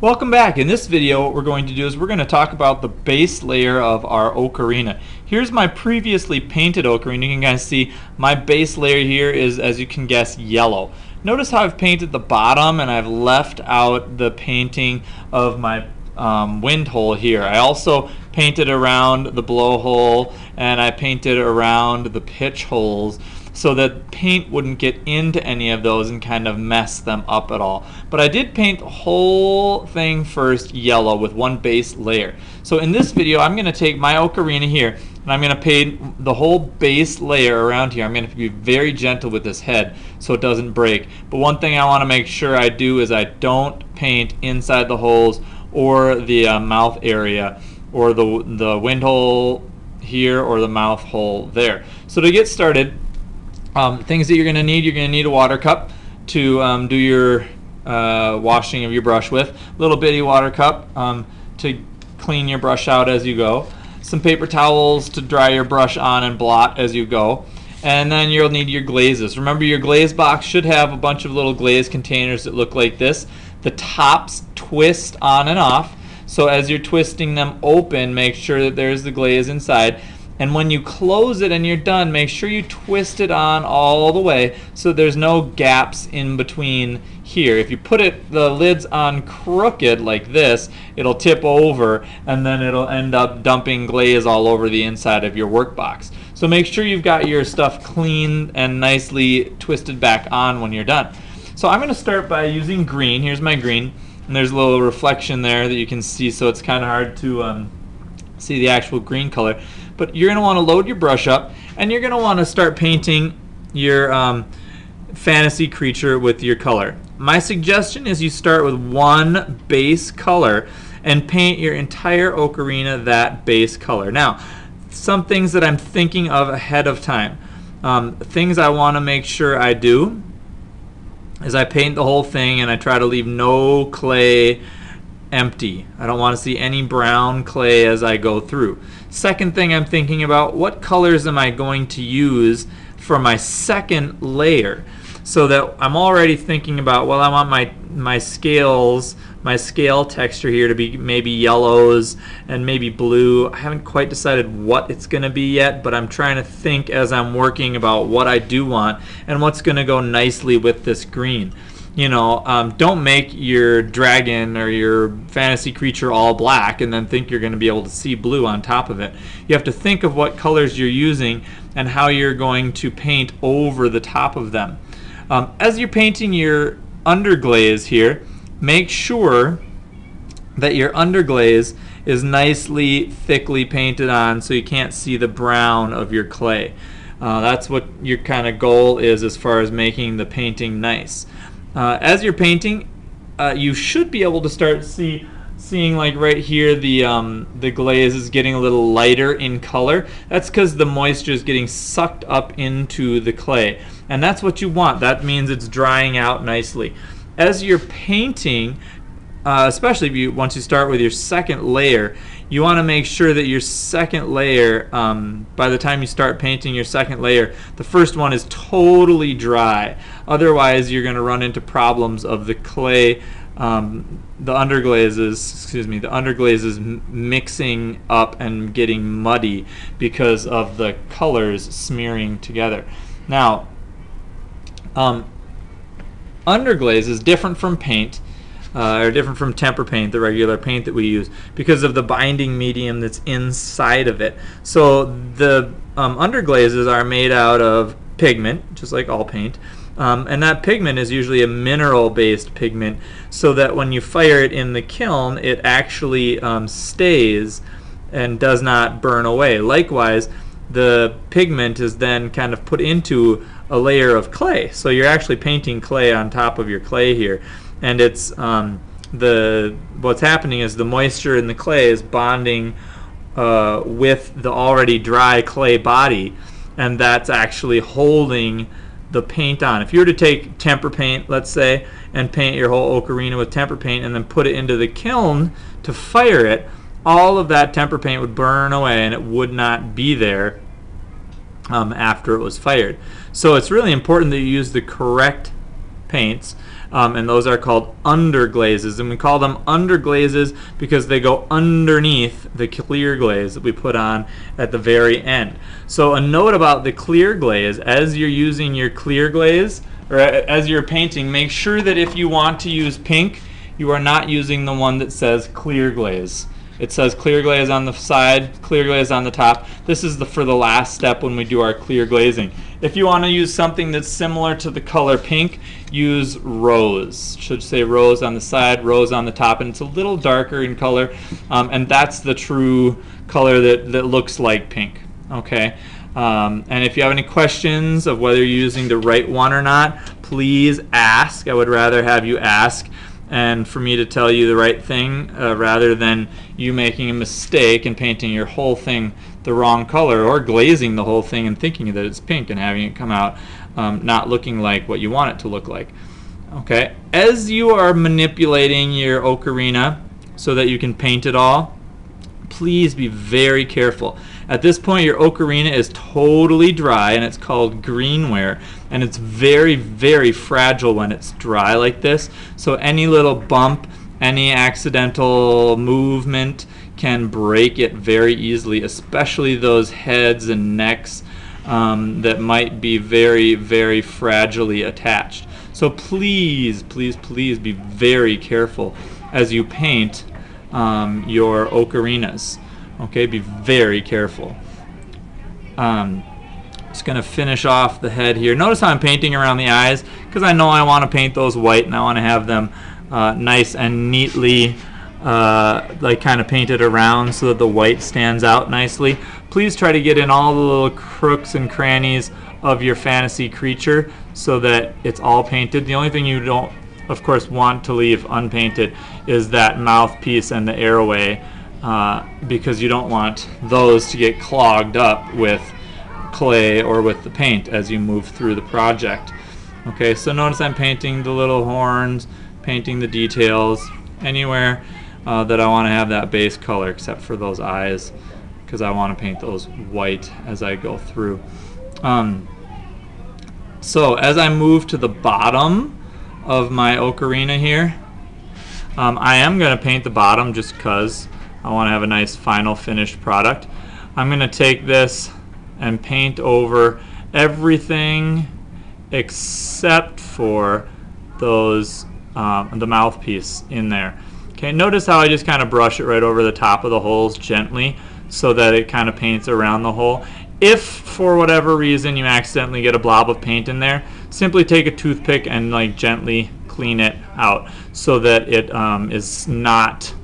Welcome back. In this video what we're going to do is we're going to talk about the base layer of our ocarina. Here's my previously painted ocarina. You can guys see my base layer here is, as you can guess, yellow. Notice how I've painted the bottom and I've left out the painting of my wind hole here. I also painted around the blowhole and I painted around the pitch holes so that paint wouldn't get into any of those and kind of mess them up at all. But I did paint the whole thing first yellow with one base layer. So in this video I'm going to take my ocarina here and I'm going to paint the whole base layer around here. I'm going to be very gentle with this head so it doesn't break. But one thing I want to make sure I do is I don't paint inside the holes or the mouth area or the wind hole here or the mouth hole there. So to get started, things that you're going to need a water cup to do your washing of your brush with, a little bitty water cup to clean your brush out as you go, some paper towels to dry your brush on and blot as you go, and then you'll need your glazes. Remember, your glaze box should have a bunch of little glaze containers that look like this. The tops twist on and off, so as you're twisting them open, make sure that there's the glaze inside. And when you close it and you're done, make sure you twist it on all the way so there's no gaps in between here. If you put the lids on crooked like this, it'll tip over and then it'll end up dumping glaze all over the inside of your work box. So make sure you've got your stuff clean and nicely twisted back on when you're done. So I'm going to start by using green. Here's my green, and there's a little reflection there that you can see, so it's kind of hard to see the actual green color. But you're going to want to load your brush up and you're going to want to start painting your fantasy creature with your color. My suggestion is you start with one base color and paint your entire ocarina that base color. Now, some things that I'm thinking of ahead of time. Things I want to make sure I do is I paint the whole thing and I try to leave no clay empty. I don't want to see any brown clay as I go through. Second thing I'm thinking about, what colors am I going to use for my second layer? So that I'm already thinking about, well, I want my scales, my scale texture here to be maybe yellows and maybe blue. I haven't quite decided what it's going to be yet, but I'm trying to think as I'm working about what I do want and what's going to go nicely with this green. You know, don't make your dragon or your fantasy creature all black and then think you're going to be able to see blue on top of it. You have to think of what colors you're using and how you're going to paint over the top of them. As you're painting your underglaze here, make sure that your underglaze is nicely, thickly painted on so you can't see the brown of your clay. That's what your kind of goal is as far as making the painting nice. As you're painting, you should be able to start seeing like right here the glaze is getting a little lighter in color. That's because the moisture is getting sucked up into the clay, and that's what you want. That means it's drying out nicely. As you're painting, especially if once you start with your second layer, you want to make sure that your second layer, by the time you start painting your second layer, the first one is totally dry. Otherwise, you're going to run into problems of the clay, the underglazes mixing up and getting muddy because of the colors smearing together. Now, underglaze is different from paint. Or different from tempera paint, the regular paint that we use, because of the binding medium that's inside of it. So the underglazes are made out of pigment, just like all paint, and that pigment is usually a mineral-based pigment, so that when you fire it in the kiln, it actually stays and does not burn away. Likewise, the pigment is then kind of put into a layer of clay, so you're actually painting clay on top of your clay here. And it's what's happening is the moisture in the clay is bonding with the already dry clay body, and that's actually holding the paint on. If you were to take tempera paint, let's say, and paint your whole ocarina with tempera paint and then put it into the kiln to fire it, all of that tempera paint would burn away and it would not be there after it was fired. So it's really important that you use the correct paints. and those are called underglazes, and we call them underglazes because they go underneath the clear glaze that we put on at the very end. So a note about the clear glaze: as you're using your clear glaze, or as you're painting, make sure that if you want to use pink, you are not using the one that says clear glaze. It says clear glaze on the side, clear glaze on the top. This is for the last step when we do our clear glazing. If you want to use something that's similar to the color pink, use rose. Should say rose on the side, rose on the top, and it's a little darker in color, and that's the true color that looks like pink. Okay. And if you have any questions of whether you're using the right one or not, please ask. I would rather have you ask and for me to tell you the right thing rather than you making a mistake and painting your whole thing the wrong color, or glazing the whole thing and thinking that it's pink and having it come out not looking like what you want it to look like. Okay, as you are manipulating your ocarina so that you can paint it all, please be very careful. At this point, your ocarina is totally dry, and it's called greenware, and it's very, very fragile when it's dry like this. So any little bump, any accidental movement can break it very easily, especially those heads and necks that might be very, very fragilely attached. So please, please, please be very careful as you paint your ocarinas. Okay, be very careful. Just going to finish off the head here. Notice how I'm painting around the eyes, because I know I want to paint those white and I want to have them nice and neatly like kind of painted around so that the white stands out nicely. Please try to get in all the little crooks and crannies of your fantasy creature so that it's all painted. The only thing you don't, of course, want to leave unpainted is that mouthpiece and the airway, because you don't want those to get clogged up with clay or with the paint as you move through the project. Okay, so notice I'm painting the little horns, painting the details anywhere that I want to have that base color, except for those eyes, because I want to paint those white as I go through. So as I move to the bottom of my ocarina here, I am going to paint the bottom just because I want to have a nice final finished product. I'm going to take this and paint over everything except for those the mouthpiece in there. Okay, notice how I just kind of brush it right over the top of the holes gently so that it kind of paints around the hole. If for whatever reason you accidentally get a blob of paint in there, simply take a toothpick and like gently clean it out so that it is not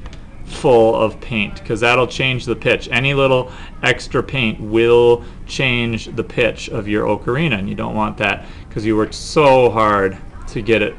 full of paint, because that'll change the pitch. Any little extra paint will change the pitch of your ocarina, and you don't want that because you worked so hard to get it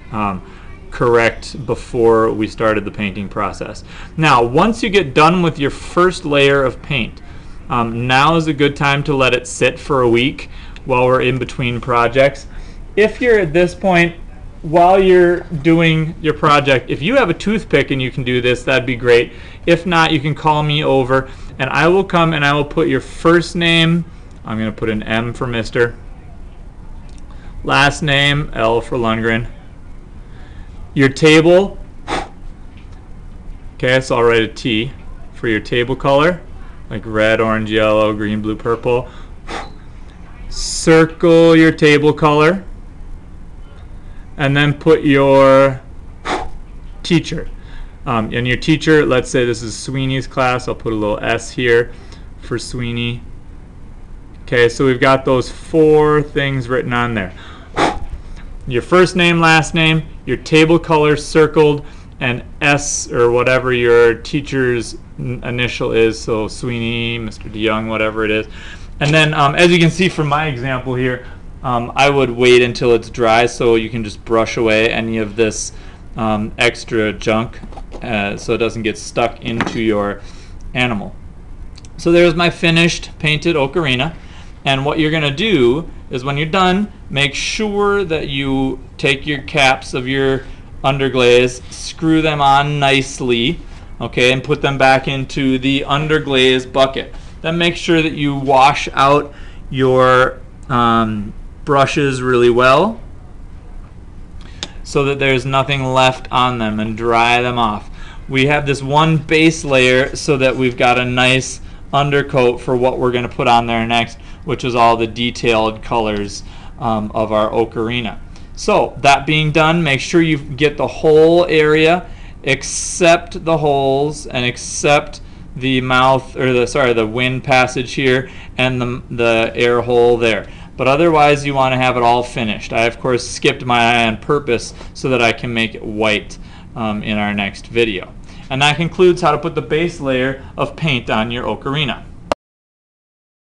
correct before we started the painting process. Now, once you get done with your first layer of paint, now is a good time to let it sit for a week while we're in between projects. If you're at this point, while you're doing your project, if you have a toothpick and you can do this, that'd be great. If not, you can call me over and I will come and I will put your first name, I'm going to put an M for Mr. Last name, L for Lundgren. Your table, okay, so I'll write a T for your table color, like red, orange, yellow, green, blue, purple. Circle your table color. And then put your teacher. And your teacher, let's say this is Sweeney's class. I'll put a little S here for Sweeney. Okay, so we've got those 4 things written on there. Your first name, last name, your table color circled, and S or whatever your teacher's initial is. So Sweeney, Mr. DeYoung, whatever it is. And then as you can see from my example here, I would wait until it's dry so you can just brush away any of this extra junk so it doesn't get stuck into your animal. So there's my finished painted ocarina, and what you're going to do is when you're done, make sure that you take your caps of your underglaze, screw them on nicely, okay, and put them back into the underglaze bucket. Then make sure that you wash out your brushes really well so that there's nothing left on them, and dry them off. We have this one base layer so that we've got a nice undercoat for what we're going to put on there next, which is all the detailed colors of our ocarina. So that being done, make sure you get the whole area except the holes and except the mouth, or the wind passage here, and the air hole there. But otherwise you want to have it all finished. I of course skipped my eye on purpose so that I can make it white in our next video. And that concludes how to put the base layer of paint on your ocarina.